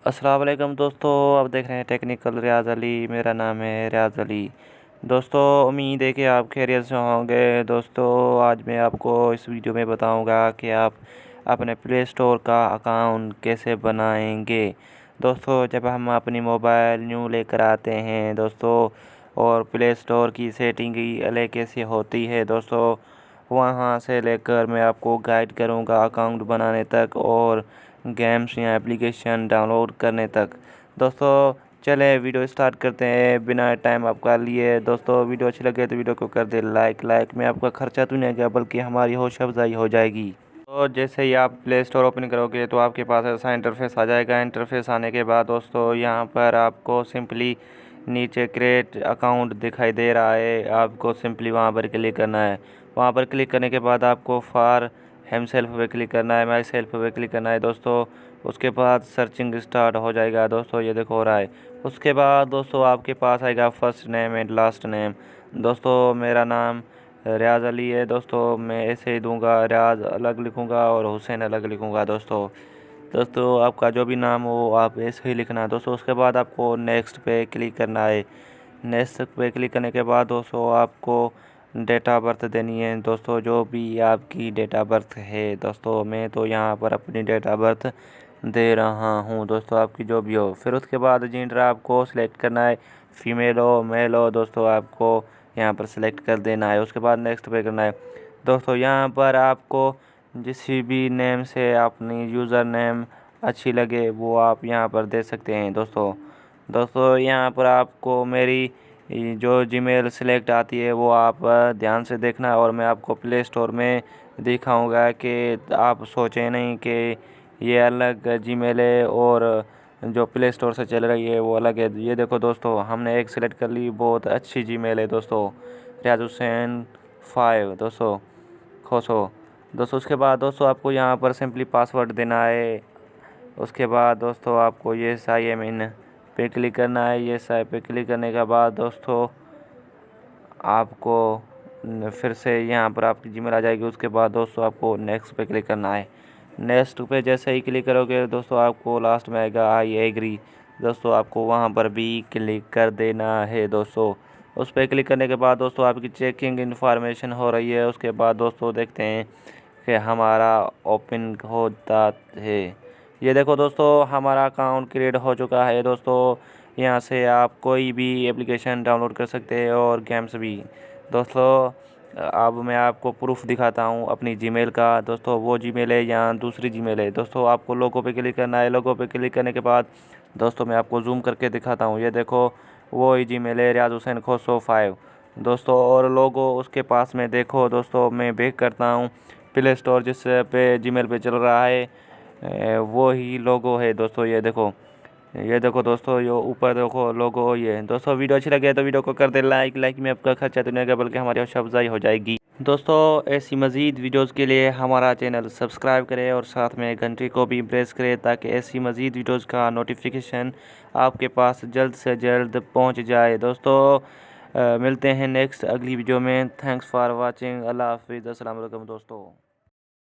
अस्सलाम वालेकुम दोस्तों, आप देख रहे हैं टेक्निकल रियाज़ अली। मेरा नाम है रियाज़ अली। दोस्तों, उम्मीद है कि आप खैरियत से होंगे। दोस्तों, आज मैं आपको इस वीडियो में बताऊंगा कि आप अपने प्ले स्टोर का अकाउंट कैसे बनाएंगे। दोस्तों, जब हम अपनी मोबाइल न्यू लेकर आते हैं दोस्तों, और प्ले स्टोर की सेटिंग अलग कैसे होती है दोस्तों, वहाँ से लेकर मैं आपको गाइड करूँगा अकाउंट बनाने तक और गेम्स या एप्लीकेशन डाउनलोड करने तक। दोस्तों, चले वीडियो स्टार्ट करते हैं बिना टाइम आपका लिए। दोस्तों, वीडियो अच्छी लगे तो वीडियो को कर दे लाइक में आपका खर्चा तो नहीं गया बल्कि हमारी हौसला अफजाई हो जाएगी। तो जैसे ही आप प्ले स्टोर ओपन करोगे तो आपके पास ऐसा इंटरफेस आ जाएगा। इंटरफेस आने के बाद दोस्तों, यहाँ पर आपको सिंपली नीचे क्रिएट अकाउंट दिखाई दे रहा है, आपको सिंपली वहाँ पर क्लिक करना है। वहाँ पर क्लिक करने के बाद आपको फॉर हिमसेल्फ पे क्लिक करना है, माई सेल्फ पे क्लिक करना है दोस्तों। उसके बाद सर्चिंग स्टार्ट हो जाएगा दोस्तों, ये देखो हो रहा है। उसके बाद दोस्तों आपके पास आएगा first name and last name. दोस्तों, मेरा नाम रियाज़ अली है दोस्तों, मैं ऐसे ही दूंगा, रियाज़ अलग लिखूंगा और हुसैन अलग लिखूंगा दोस्तों आपका जो भी नाम हो आप ऐसे ही लिखना है दोस्तों। उसके बाद आपको नेक्स्ट पे क्लिक करना है। नेक्स्ट पे क्लिक करने के बाद दोस्तों आपको डेट ऑफ बर्थ देनी है दोस्तों, जो भी आपकी डेट ऑफ बर्थ है दोस्तों। मैं तो यहाँ पर अपनी डेट ऑफ बर्थ दे रहा हूँ दोस्तों, आपकी जो भी हो। फिर उसके बाद जेंडर आपको सिलेक्ट करना है, फीमेल हो मेल हो दोस्तों, आपको यहाँ पर सिलेक्ट कर देना है। उसके बाद नेक्स्ट पे करना है दोस्तों। यहाँ पर आपको जिस भी नेम से अपनी यूज़र नेम अच्छी लगे वो आप यहाँ पर दे सकते हैं दोस्तों यहाँ पर आपको मेरी जो जीमेल सेलेक्ट आती है वो आप ध्यान से देखना, और मैं आपको प्ले स्टोर में दिखाऊंगा कि आप सोचें नहीं कि ये अलग जीमेल है और जो प्ले स्टोर से चल रही है वो अलग है। ये देखो दोस्तों, हमने एक सिलेक्ट कर ली, बहुत अच्छी जीमेल है दोस्तों, रियाज हुसैन 5 दोस्तों खोसो दोस्तों। उसके बाद दोस्तों आपको यहाँ पर सिंपली पासवर्ड देना है। उसके बाद दोस्तों आपको ये साइन इन पे क्लिक करना है। ये साइन पे क्लिक करने के बाद दोस्तों आपको फिर से यहाँ पर आपकी जीमेल आ जाएगी। उसके बाद दोस्तों आपको नेक्स्ट पे क्लिक करना है। नेक्स्ट पे जैसे ही क्लिक करोगे दोस्तों आपको लास्ट में आएगा आई एग्री दोस्तों, आपको वहाँ पर भी क्लिक कर देना है दोस्तों। उस पर क्लिक करने के बाद दोस्तों आपकी चेकिंग इन्फॉर्मेशन हो रही है। उसके बाद दोस्तों देखते हैं कि हमारा ओपन होता है। ये देखो दोस्तों, हमारा अकाउंट क्रिएट हो चुका है दोस्तों। यहाँ से आप कोई भी एप्लीकेशन डाउनलोड कर सकते हैं और गेम्स भी दोस्तों। अब मैं आपको प्रूफ दिखाता हूँ अपनी जीमेल का दोस्तों। वो जीमेल है या दूसरी जीमेल है दोस्तों। आपको लोगो पे क्लिक करना है। लोगो पे क्लिक करने के बाद दोस्तों मैं आपको जूम करके दिखाता हूँ। ये देखो वो ही जीमेल है, रियाज हुसैन खोसो 5 दोस्तों। और लोगो उसके पास में देखो दोस्तों, मैं बैक करता हूँ प्ले स्टोर जिस पे जीमेल पे चल रहा है, वो ही लोगो है दोस्तों। ये देखो दोस्तों, ये ऊपर देखो लोगो ये दोस्तों। वीडियो अच्छी लगे तो वीडियो को कर दे लाइक में आपका खर्चा तो नहीं होगा बल्कि हमारी हौसला अफजाई हो जाएगी दोस्तों। ऐसी मज़ीद वीडियोस के लिए हमारा चैनल सब्सक्राइब करें और साथ में घंटे को भी प्रेस करें ताकि ऐसी मज़ीद वीडियोस का नोटिफिकेशन आपके पास जल्द से जल्द पहुंच जाए दोस्तों। मिलते हैं नेक्स्ट अगली वीडियो में। Thanks for watching. अल्लाह हाफिज़। अस्सलाम वालेकुम दोस्तों।